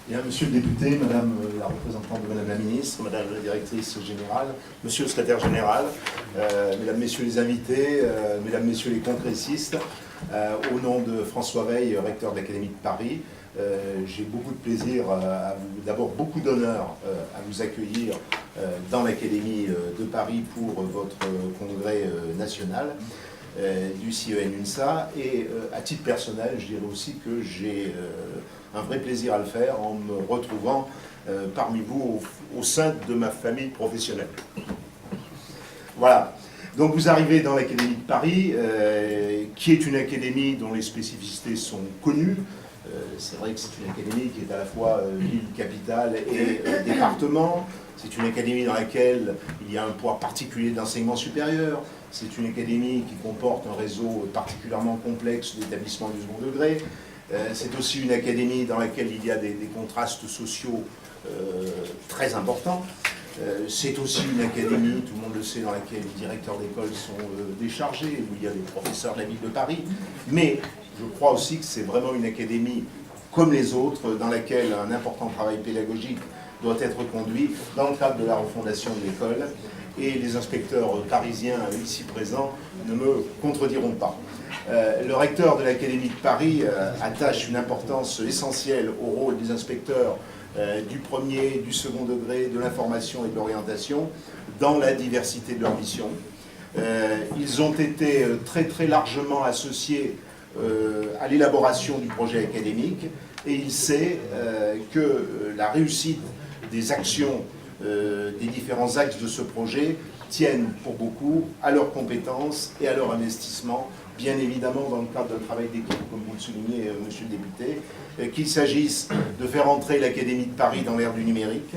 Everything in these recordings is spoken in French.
Bien, monsieur le député, madame la représentante de madame la ministre, madame la directrice générale, monsieur le secrétaire général, mesdames, messieurs les invités, mesdames, messieurs les congressistes, au nom de François Veil, recteur de l'Académie de Paris, j'ai beaucoup de plaisir, d'abord beaucoup d'honneur à vous accueillir dans l'Académie de Paris pour votre congrès national du CEN-UNSA, et à titre personnel, je dirais aussi que j'ai un vrai plaisir à le faire en me retrouvant parmi vous au sein de ma famille professionnelle. Voilà. Donc vous arrivez dans l'Académie de Paris, qui est une académie dont les spécificités sont connues. C'est vrai que c'est une académie qui est à la fois ville, capitale et département. C'est une académie dans laquelle il y a un poids particulier d'enseignement supérieur. C'est une académie qui comporte un réseau particulièrement complexe d'établissements du second degré. C'est aussi une académie dans laquelle il y a des contrastes sociaux très importants. C'est aussi une académie, tout le monde le sait, dans laquelle les directeurs d'école sont déchargés, où il y a des professeurs de la ville de Paris. Mais je crois aussi que c'est vraiment une académie comme les autres, dans laquelle un important travail pédagogique doit être conduit dans le cadre de la refondation de l'école. Et les inspecteurs parisiens ici présents ne me contrediront pas. Le recteur de l'Académie de Paris attache une importance essentielle au rôle des inspecteurs du premier, du second degré, de l'information et de l'orientation dans la diversité de leur mission. Ils ont été très largement associés à l'élaboration du projet académique, et il sait que la réussite des actions des différents axes de ce projet tiennent pour beaucoup à leurs compétences et à leur investissement, bien évidemment dans le cadre d'un travail d'équipe, comme vous le soulignez, monsieur le député, qu'il s'agisse de faire entrer l'Académie de Paris dans l'ère du numérique,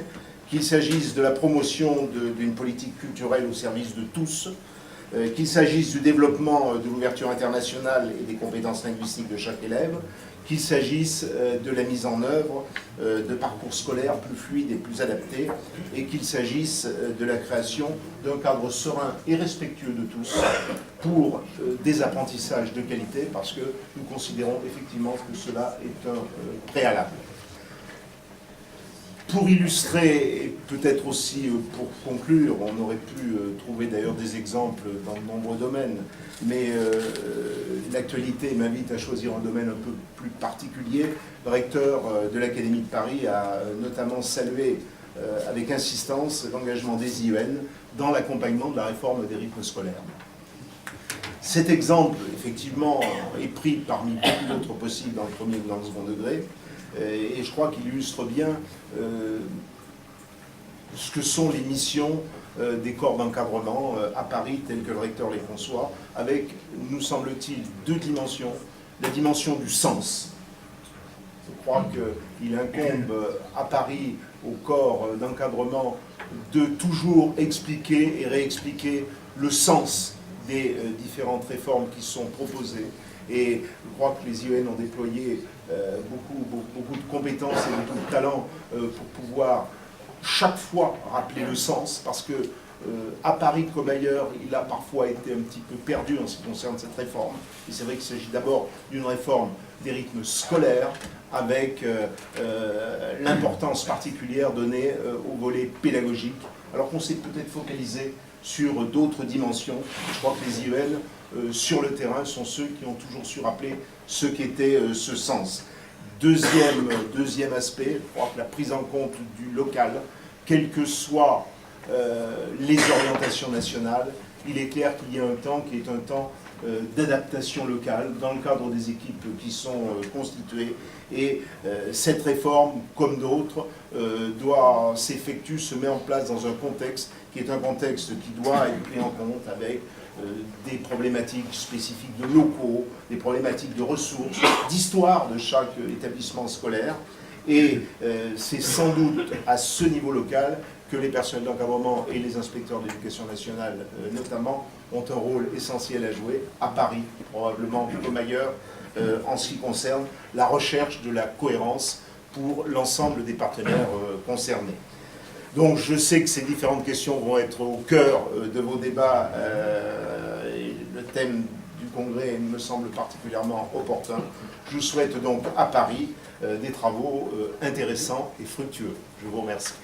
qu'il s'agisse de la promotion d'une politique culturelle au service de tous, qu'il s'agisse du développement de l'ouverture internationale et des compétences linguistiques de chaque élève, qu'il s'agisse de la mise en œuvre de parcours scolaires plus fluides et plus adaptés, et qu'il s'agisse de la création d'un cadre serein et respectueux de tous pour des apprentissages de qualité, parce que nous considérons effectivement que cela est un préalable. Pour illustrer, et peut-être aussi pour conclure, on aurait pu trouver d'ailleurs des exemples dans de nombreux domaines, mais l'actualité m'invite à choisir un domaine un peu plus particulier. Le recteur de l'Académie de Paris a notamment salué avec insistance l'engagement des IEN dans l'accompagnement de la réforme des rythmes scolaires. Cet exemple, effectivement, est pris parmi beaucoup d'autres possibles dans le premier ou dans le second degré, et je crois qu'il illustre bien ce que sont les missions des corps d'encadrement à Paris, tels que le recteur les conçoit, avec, nous semble-t-il, deux dimensions. La dimension du sens. Je crois qu'il incombe à Paris, au corps d'encadrement, de toujours expliquer et réexpliquer le sens des différentes réformes qui sont proposées. Et je crois que les IEN ont déployé beaucoup de compétences et beaucoup de talents pour pouvoir chaque fois rappeler le sens, parce que à Paris comme ailleurs, il a parfois été un petit peu perdu en ce qui concerne cette réforme. Et c'est vrai qu'il s'agit d'abord d'une réforme des rythmes scolaires, avec l'importance particulière donnée au volet pédagogique, alors qu'on s'est peut-être focalisé sur d'autres dimensions. Je crois que les IEN, sur le terrain, sont ceux qui ont toujours su rappeler ce qu'était ce sens. Deuxième aspect, je crois que la prise en compte du local, quelles que soient les orientations nationales, il est clair qu'il y a un temps qui est un temps d'adaptation locale dans le cadre des équipes qui sont constituées, et cette réforme, comme d'autres, se met en place dans un contexte qui est un contexte qui doit être pris en compte avec des problématiques spécifiques de locaux, des problématiques de ressources, d'histoire de chaque établissement scolaire, et c'est sans doute à ce niveau local que les personnels d'encadrement et les inspecteurs de l'éducation nationale notamment ont un rôle essentiel à jouer, à Paris probablement comme ailleurs, en ce qui concerne la recherche de la cohérence pour l'ensemble des partenaires concernés. Donc je sais que ces différentes questions vont être au cœur de vos débats. Le thème du Congrès me semble particulièrement opportun. Je vous souhaite donc à Paris des travaux intéressants et fructueux. Je vous remercie.